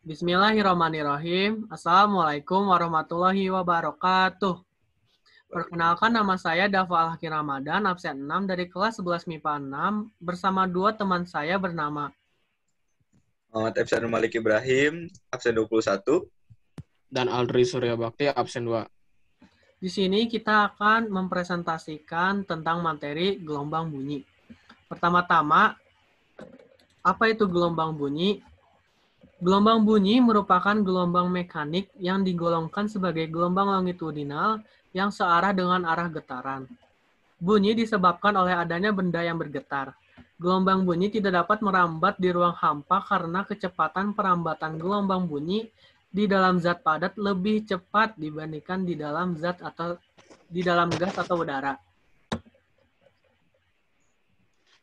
Bismillahirrahmanirrahim. Assalamualaikum warahmatullahi wabarakatuh. Perkenalkan, nama saya Dafa Al-Haki Ramadan, absen 6 dari kelas 11 MIPA 6 bersama dua teman saya bernama Muhammad Efsan Malik Ibrahim, absen 21. Dan Aldri Surya Bakti, absen 2. Di sini kita akan mempresentasikan tentang materi gelombang bunyi. Pertama-tama, apa itu gelombang bunyi? Gelombang bunyi merupakan gelombang mekanik yang digolongkan sebagai gelombang longitudinal yang searah dengan arah getaran. Bunyi disebabkan oleh adanya benda yang bergetar. Gelombang bunyi tidak dapat merambat di ruang hampa karena kecepatan perambatan gelombang bunyi di dalam zat padat lebih cepat dibandingkan di dalam zat atau di dalam gas atau udara.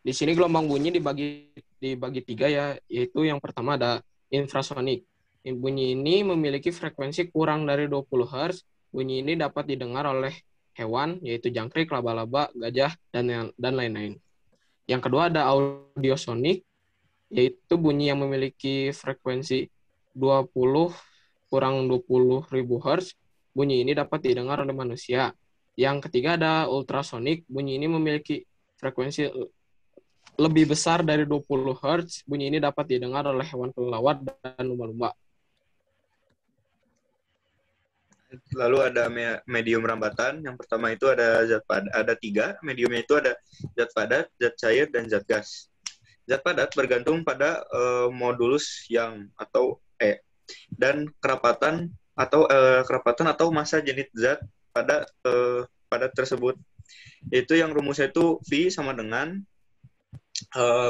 Di sini gelombang bunyi dibagi tiga ya, yaitu yang pertama ada infrasonik. Bunyi ini memiliki frekuensi kurang dari 20 Hz. Bunyi ini dapat didengar oleh hewan, yaitu jangkrik, laba-laba, gajah, dan lain-lain. Yang kedua ada audiosonik, yaitu bunyi yang memiliki frekuensi 20 kurang 20.000 Hz. Bunyi ini dapat didengar oleh manusia. Yang ketiga ada ultrasonik. Bunyi ini memiliki frekuensi lebih besar dari 20 Hz. Bunyi ini dapat didengar oleh hewan kelelawar dan lumba-lumba. Lalu ada medium rambatan. Yang pertama itu ada zat padat. Ada 3. Mediumnya itu ada zat padat, zat cair, dan zat gas. Zat padat bergantung pada modulus yang atau E dan kerapatan atau massa jenis zat pada padat tersebut. Itu yang rumusnya itu V sama dengan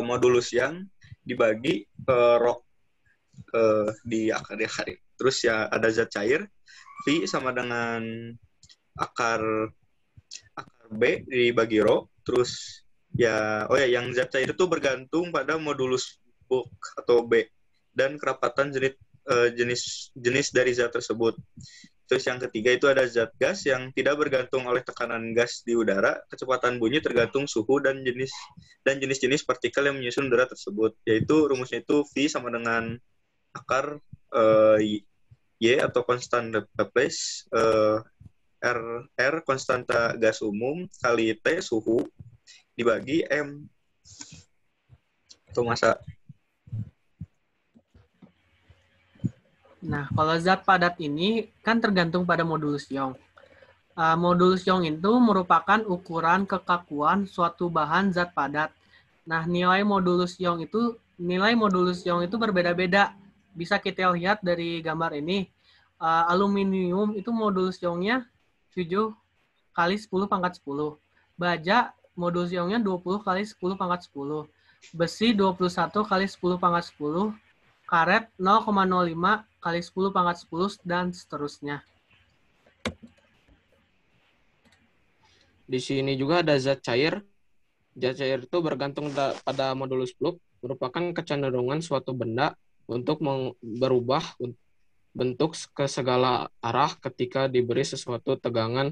modulus yang dibagi rho di akar. Terus ya ada zat cair, V sama dengan akar B dibagi rho. Terus yang zat cair itu bergantung pada modulus bulk atau B dan kerapatan jenis dari zat tersebut. Terus yang ketiga itu ada zat gas yang tidak bergantung oleh tekanan gas di udara. Kecepatan bunyi tergantung suhu dan jenis-jenis partikel yang menyusun udara tersebut. Yaitu rumusnya itu V sama dengan akar Y atau konstan Laplace, R konstanta gas umum kali T suhu dibagi M atau massa. Nah, kalau zat padat ini kan tergantung pada modulus Young. Modulus Young itu merupakan ukuran kekakuan suatu bahan zat padat. Nah, nilai modulus Young itu berbeda-beda. Bisa kita lihat dari gambar ini. Aluminium itu modulus Young-nya 7 kali 10 pangkat 10. Baja modulus Young-nya 20 kali 10 pangkat 10. Besi 21 kali 10 pangkat 10. Karet 0,05 kali 10 pangkat 10 dan seterusnya. Di sini juga ada zat cair. Zat cair itu bergantung pada modulus Planck, merupakan kecenderungan suatu benda untuk berubah bentuk ke segala arah ketika diberi sesuatu tegangan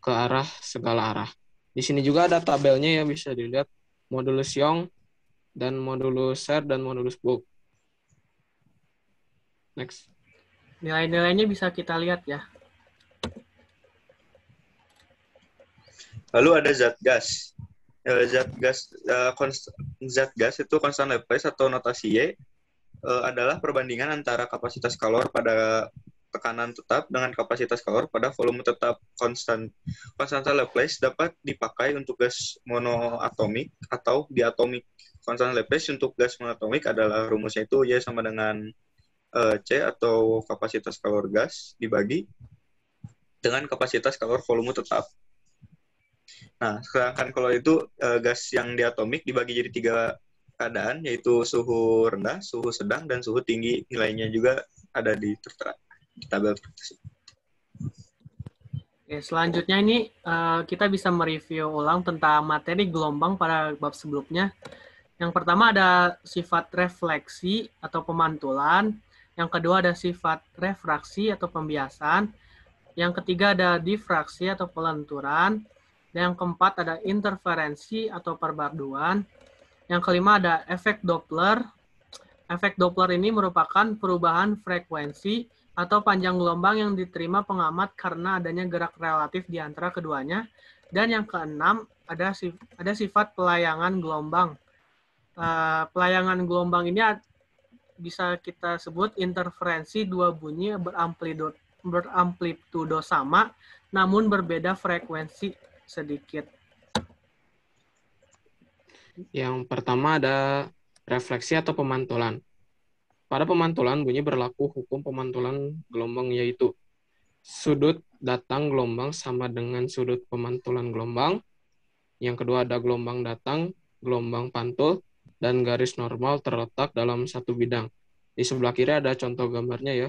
ke arah segala arah. Di sini juga ada tabelnya ya, bisa dilihat modulus Young dan modulus Serre dan modulus Planck. Next. Nilai-nilainya bisa kita lihat ya. Lalu ada zat gas. Zat gas itu konstan Laplace atau notasi Y adalah perbandingan antara kapasitas kalor pada tekanan tetap dengan kapasitas kalor pada volume tetap. Konstanta Laplace dapat dipakai untuk gas monoatomik atau diatomik. Konstanta Laplace untuk gas monoatomik adalah rumusnya itu Y sama dengan C atau kapasitas kalor gas dibagi dengan kapasitas kalor volume tetap. Nah, sedangkan kalau itu gas yang diatomik dibagi jadi 3 keadaan, yaitu suhu rendah, suhu sedang, dan suhu tinggi. Nilainya juga ada di tabel tersebut. Oke, selanjutnya ini kita bisa mereview ulang tentang materi gelombang pada bab sebelumnya. Yang pertama ada sifat refleksi atau pemantulan. Yang kedua ada sifat refraksi atau pembiasan. Yang ketiga ada difraksi atau pelenturan. Dan yang keempat ada interferensi atau perbarduan. Yang kelima ada efek Doppler. Efek Doppler ini merupakan perubahan frekuensi atau panjang gelombang yang diterima pengamat karena adanya gerak relatif di antara keduanya. Dan yang keenam, ada sifat pelayangan gelombang. Pelayangan gelombang ini bisa kita sebut interferensi dua bunyi beramplitudo sama, namun berbeda frekuensi sedikit. Yang pertama ada refleksi atau pemantulan. Pada pemantulan, bunyi berlaku hukum pemantulan gelombang, yaitu sudut datang gelombang sama dengan sudut pemantulan gelombang. Yang kedua ada gelombang datang, gelombang pantul, dan garis normal terletak dalam satu bidang. Di sebelah kiri ada contoh gambarnya ya.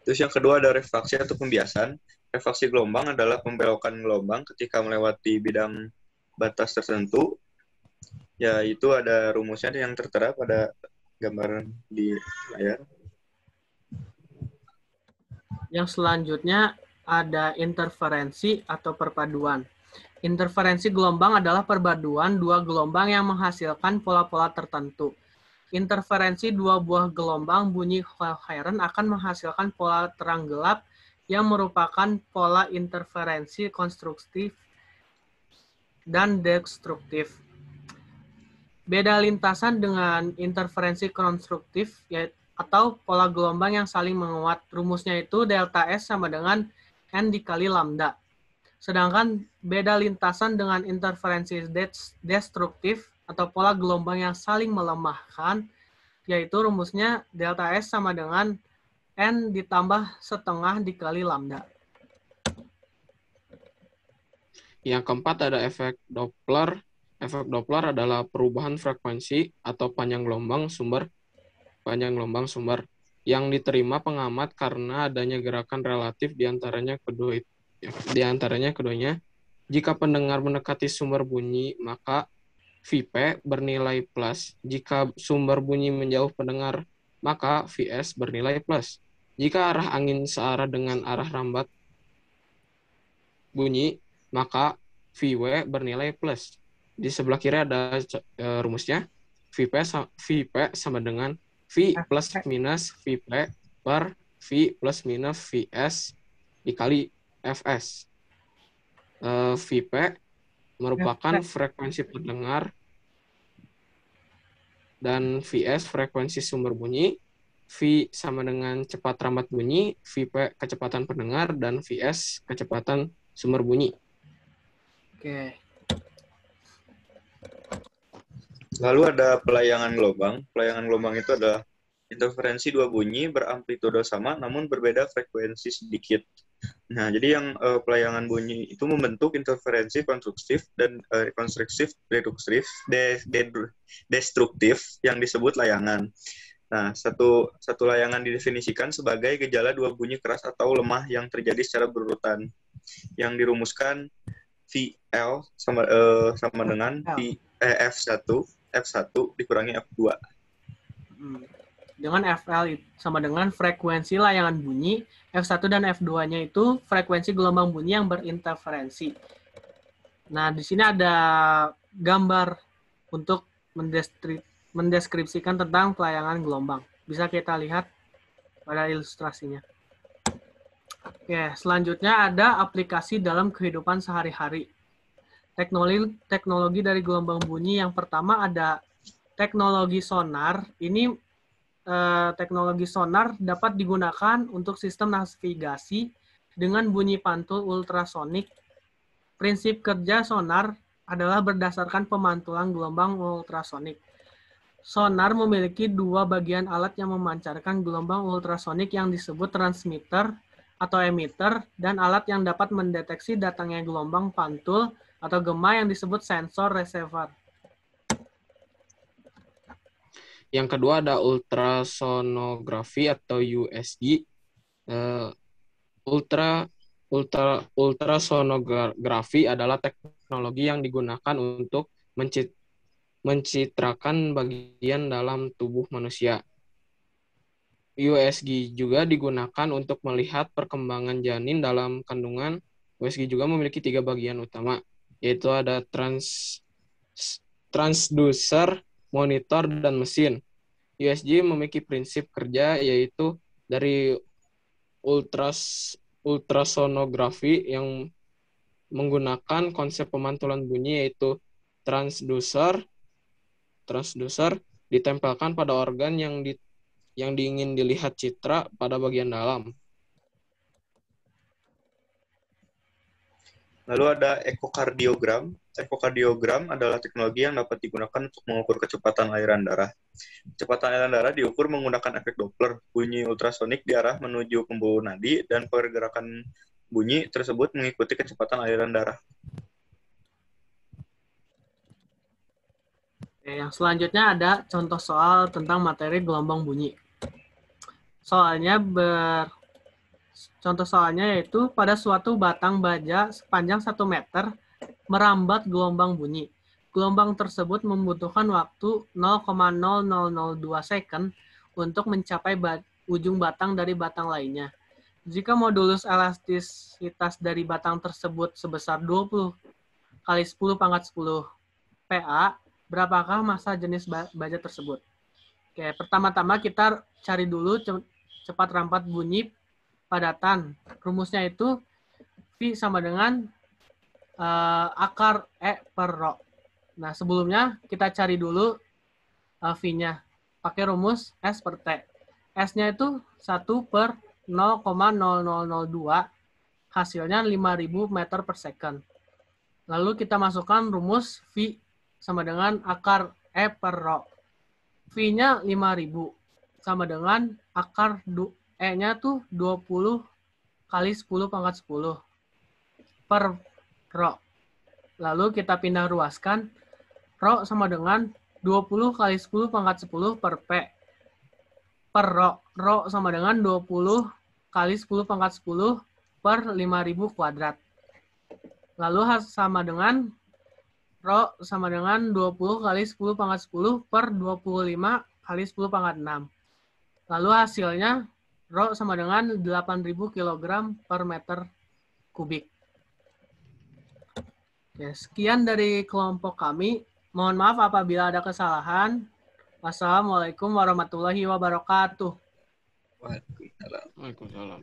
Terus yang kedua ada refraksi atau pembiasan. Refraksi gelombang adalah pembelokan gelombang ketika melewati bidang batas tertentu. Ya, itu ada rumusnya yang tertera pada gambar di layar. Yang selanjutnya ada interferensi atau perpaduan. Interferensi gelombang adalah perpaduan dua gelombang yang menghasilkan pola-pola tertentu. Interferensi dua buah gelombang bunyi coherent akan menghasilkan pola terang-gelap yang merupakan pola interferensi konstruktif dan destruktif. Beda lintasan dengan interferensi konstruktif atau pola gelombang yang saling menguat. Rumusnya itu delta S sama dengan N dikali lambda. Sedangkan beda lintasan dengan interferensi destruktif atau pola gelombang yang saling melemahkan, yaitu rumusnya delta S sama dengan N ditambah setengah dikali lambda. Yang keempat ada efek Doppler. Efek Doppler adalah perubahan frekuensi atau panjang gelombang sumber yang diterima pengamat karena adanya gerakan relatif di antaranya keduanya. Jika pendengar mendekati sumber bunyi, maka Vp bernilai plus. Jika sumber bunyi menjauh pendengar, maka Vs bernilai plus. Jika arah angin searah dengan arah rambat bunyi, maka Vw bernilai plus. Di sebelah kiri ada rumusnya. Vp sama dengan V plus minus Vp per V plus minus Vs dikali Fs. Vp merupakan frekuensi pendengar dan Vs frekuensi sumber bunyi. V sama dengan cepat rambat bunyi, Vp kecepatan pendengar, dan Vs kecepatan sumber bunyi. Oke. Lalu ada pelayangan gelombang. Pelayangan gelombang itu adalah interferensi dua bunyi beramplitudo sama namun berbeda frekuensi sedikit. Nah, jadi yang pelayangan bunyi itu membentuk interferensi konstruktif dan destruktif yang disebut layangan. Nah, satu layangan didefinisikan sebagai gejala dua bunyi keras atau lemah yang terjadi secara berurutan, yang dirumuskan VL sama dengan F1 dikurangi F2. Dengan FL sama dengan frekuensi layangan bunyi, F1 dan F2-nya itu frekuensi gelombang bunyi yang berinterferensi. Nah, di sini ada gambar untuk mendeskripsikan tentang pelayangan gelombang. Bisa kita lihat pada ilustrasinya. Oke, selanjutnya ada aplikasi dalam kehidupan sehari-hari. Teknologi dari gelombang bunyi yang pertama ada teknologi sonar. Ini teknologi sonar dapat digunakan untuk sistem navigasi dengan bunyi pantul ultrasonik. Prinsip kerja sonar adalah berdasarkan pemantulan gelombang ultrasonik. Sonar memiliki dua bagian alat yang memancarkan gelombang ultrasonik yang disebut transmitter atau emitter, dan alat yang dapat mendeteksi datangnya gelombang pantul atau gema yang disebut sensor receiver. Yang kedua ada ultrasonografi atau USG. Ultrasonografi adalah teknologi yang digunakan untuk mencitrakan bagian dalam tubuh manusia. USG juga digunakan untuk melihat perkembangan janin dalam kandungan. USG juga memiliki 3 bagian utama, yaitu ada transducer, monitor, dan mesin. USG memiliki prinsip kerja yaitu dari ultrasonografi yang menggunakan konsep pemantulan bunyi yaitu transducer ditempelkan pada organ yang diingin dilihat citra pada bagian dalam. Lalu ada ekokardiogram. Ekokardiogram adalah teknologi yang dapat digunakan untuk mengukur kecepatan aliran darah. Kecepatan aliran darah diukur menggunakan efek Doppler. Bunyi ultrasonik diarah menuju pembuluh nadi dan pergerakan bunyi tersebut mengikuti kecepatan aliran darah. Yang selanjutnya ada contoh soal tentang materi gelombang bunyi. Contoh soalnya yaitu pada suatu batang baja sepanjang 1 meter merambat gelombang bunyi. Gelombang tersebut membutuhkan waktu 0,0002 second untuk mencapai ujung batang dari batang lainnya. Jika modulus elastisitas dari batang tersebut sebesar 20 kali 10 pangkat 10 PA, berapakah massa jenis baja tersebut? Oke, pertama-tama kita cari dulu cepat rampat bunyi padatan. Rumusnya itu V sama dengan akar E per rho. Nah, sebelumnya kita cari dulu V-nya. Pakai rumus S per T. S-nya itu 1 per 0,0002. Hasilnya 5.000 meter per second. Lalu kita masukkan rumus V sama dengan akar E per rho. V-nya 5.000 sama dengan akar E-nya tuh 20 kali 10 pangkat 10 per rho. Lalu kita pindah ruaskan. Rho sama dengan 20 kali 10 pangkat 10 per P per rho. Rho sama dengan 20 kali 10 pangkat 10 per 5.000 kuadrat. Lalu sama dengan rho sama dengan 20 kali 10 pangkat 10 per 25 kali 10 pangkat 6. Lalu hasilnya rho sama dengan 8.000 kg per meter kubik. Oke, sekian dari kelompok kami. Mohon maaf apabila ada kesalahan. Wassalamualaikum warahmatullahi wabarakatuh. Waalaikumsalam. Waalaikumsalam.